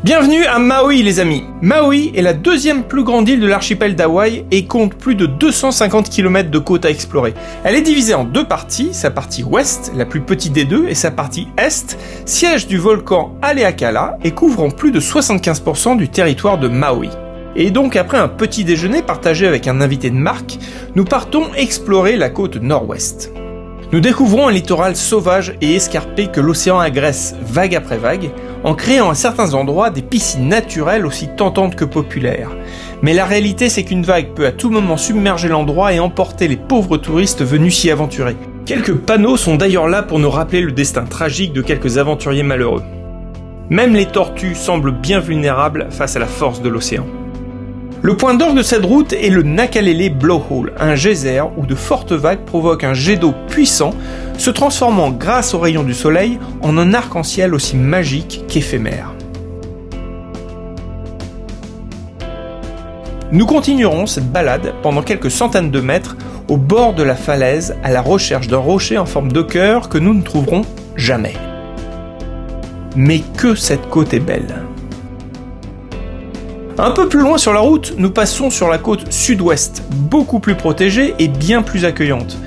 Bienvenue à Maui les amis. Maui est la deuxième plus grande île de l'archipel d'Hawaï et compte plus de 250 km de côte à explorer. Elle est divisée en deux parties, sa partie ouest, la plus petite des deux, et sa partie est, siège du volcan Haleakala et couvrant plus de 75% du territoire de Maui. Et donc après un petit déjeuner partagé avec un invité de marque, nous partons explorer la côte nord-ouest. Nous découvrons un littoral sauvage et escarpé que l'océan agresse vague après vague, en créant à certains endroits des piscines naturelles aussi tentantes que populaires. Mais la réalité, c'est qu'une vague peut à tout moment submerger l'endroit et emporter les pauvres touristes venus s'y aventurer. Quelques panneaux sont d'ailleurs là pour nous rappeler le destin tragique de quelques aventuriers malheureux. Même les tortues semblent bien vulnérables face à la force de l'océan. Le point d'orgue de cette route est le Nakalele Blowhole, un geyser où de fortes vagues provoquent un jet d'eau puissant, se transformant grâce aux rayons du soleil en un arc-en-ciel aussi magique qu'éphémère. Nous continuerons cette balade pendant quelques centaines de mètres au bord de la falaise à la recherche d'un rocher en forme de cœur que nous ne trouverons jamais. Mais que cette côte est belle! Un peu plus loin sur la route, nous passons sur la côte sud-ouest, beaucoup plus protégée et bien plus accueillante.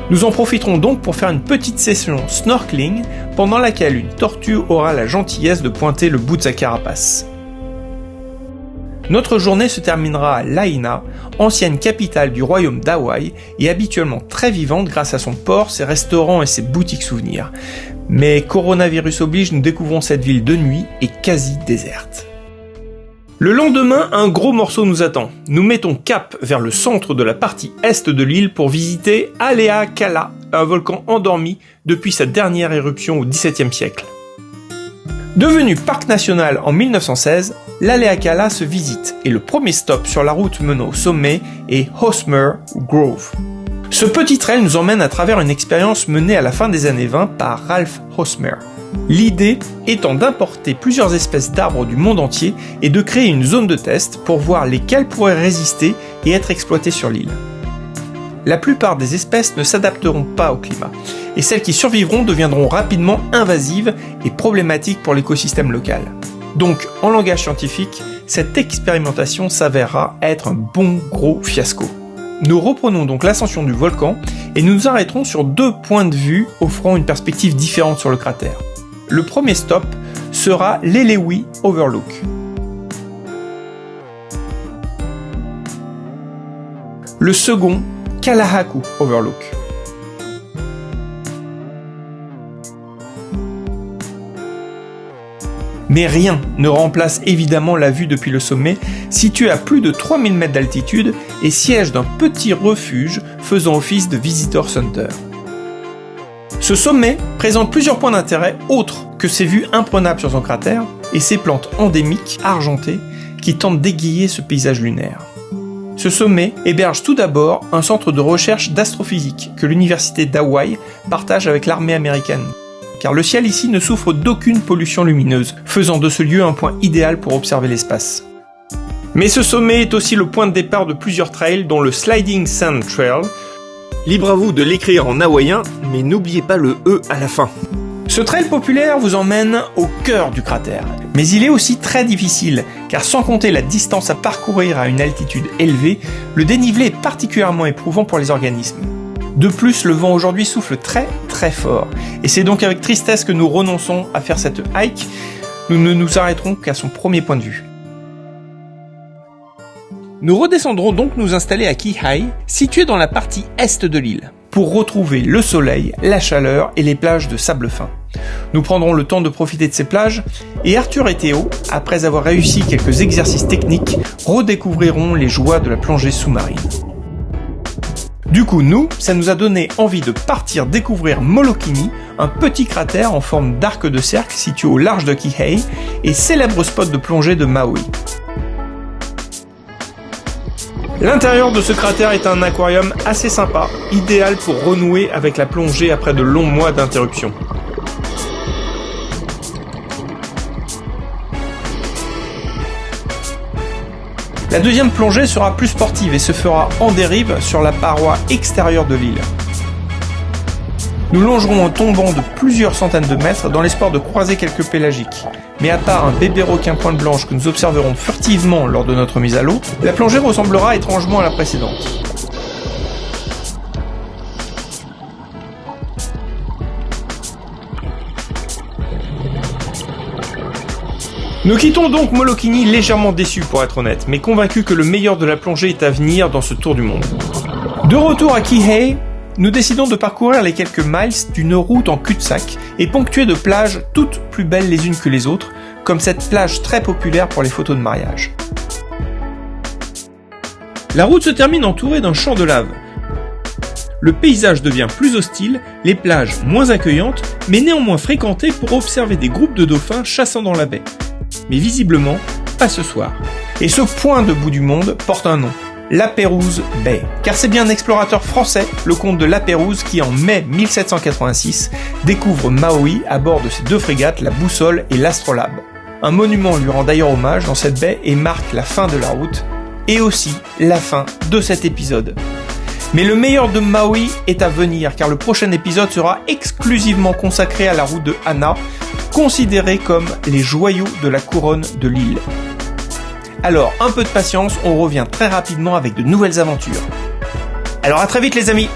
Nous en profiterons donc pour faire une petite session snorkeling, pendant laquelle une tortue aura la gentillesse de pointer le bout de sa carapace. Notre journée se terminera à Lahaina, ancienne capitale du royaume d'Hawaï et habituellement très vivante grâce à son port, ses restaurants et ses boutiques souvenirs. Mais coronavirus oblige, nous découvrons cette ville de nuit et quasi déserte. Le lendemain, un gros morceau nous attend. Nous mettons cap vers le centre de la partie est de l'île pour visiter Haleakala, un volcan endormi depuis sa dernière éruption au XVIIe siècle. Devenu parc national en 1916, l'Haleakala se visite et le premier stop sur la route menant au sommet est Hosmer Grove. Ce petit trail nous emmène à travers une expérience menée à la fin des années 20 par Ralph Hosmer. L'idée étant d'importer plusieurs espèces d'arbres du monde entier et de créer une zone de test pour voir lesquelles pourraient résister et être exploitées sur l'île. La plupart des espèces ne s'adapteront pas au climat, et celles qui survivront deviendront rapidement invasives et problématiques pour l'écosystème local. Donc, en langage scientifique, cette expérimentation s'avérera être un bon gros fiasco. Nous reprenons donc l'ascension du volcan et nous nous arrêterons sur deux points de vue offrant une perspective différente sur le cratère. Le premier stop sera l'Elewi Overlook. Le second, Kalahaku Overlook. Mais rien ne remplace évidemment la vue depuis le sommet, situé à plus de 3000 mètres d'altitude et siège d'un petit refuge faisant office de Visitor Center. Ce sommet présente plusieurs points d'intérêt autres que ses vues imprenables sur son cratère et ses plantes endémiques argentées qui tentent d'égayer ce paysage lunaire. Ce sommet héberge tout d'abord un centre de recherche d'astrophysique que l'université d'Hawaï partage avec l'armée américaine. Car le ciel ici ne souffre d'aucune pollution lumineuse, faisant de ce lieu un point idéal pour observer l'espace. Mais ce sommet est aussi le point de départ de plusieurs trails, dont le Sliding Sand Trail. Libre à vous de l'écrire en hawaïen, mais n'oubliez pas le E à la fin. Ce trail populaire vous emmène au cœur du cratère. Mais il est aussi très difficile, car sans compter la distance à parcourir à une altitude élevée, le dénivelé est particulièrement éprouvant pour les organismes. De plus, le vent aujourd'hui souffle très très fort, et c'est donc avec tristesse que nous renonçons à faire cette hike. Nous ne nous arrêterons qu'à son premier point de vue. Nous redescendrons donc nous installer à Kihei, situé dans la partie est de l'île, pour retrouver le soleil, la chaleur et les plages de sable fin. Nous prendrons le temps de profiter de ces plages, et Arthur et Théo, après avoir réussi quelques exercices techniques, redécouvriront les joies de la plongée sous-marine. Du coup, ça nous a donné envie de partir découvrir Molokini, un petit cratère en forme d'arc de cercle situé au large de Kihei et célèbre spot de plongée de Maui. L'intérieur de ce cratère est un aquarium assez sympa, idéal pour renouer avec la plongée après de longs mois d'interruption. La deuxième plongée sera plus sportive et se fera en dérive sur la paroi extérieure de l'île. Nous longerons en tombant de plusieurs centaines de mètres dans l'espoir de croiser quelques pélagiques. Mais à part un bébé requin pointe blanche que nous observerons furtivement lors de notre mise à l'eau, la plongée ressemblera étrangement à la précédente. Nous quittons donc Molokini légèrement déçus pour être honnête, mais convaincus que le meilleur de la plongée est à venir dans ce tour du monde. De retour à Kihei, nous décidons de parcourir les quelques miles d'une route en cul-de-sac et ponctuée de plages toutes plus belles les unes que les autres, comme cette plage très populaire pour les photos de mariage. La route se termine entourée d'un champ de lave. Le paysage devient plus hostile, les plages moins accueillantes, mais néanmoins fréquentées pour observer des groupes de dauphins chassant dans la baie. Mais visiblement, pas ce soir. Et ce point de bout du monde porte un nom, La Pérouse Bay. Car c'est bien un explorateur français, le comte de La Pérouse, qui en mai 1786 découvre Maui à bord de ses deux frégates, la Boussole et l'Astrolabe. Un monument lui rend d'ailleurs hommage dans cette baie et marque la fin de la route, et aussi la fin de cet épisode. Mais le meilleur de Maui est à venir, car le prochain épisode sera exclusivement consacré à la route de Hana, considérée comme les joyaux de la couronne de l'île. Alors, un peu de patience, on revient très rapidement avec de nouvelles aventures. Alors à très vite les amis!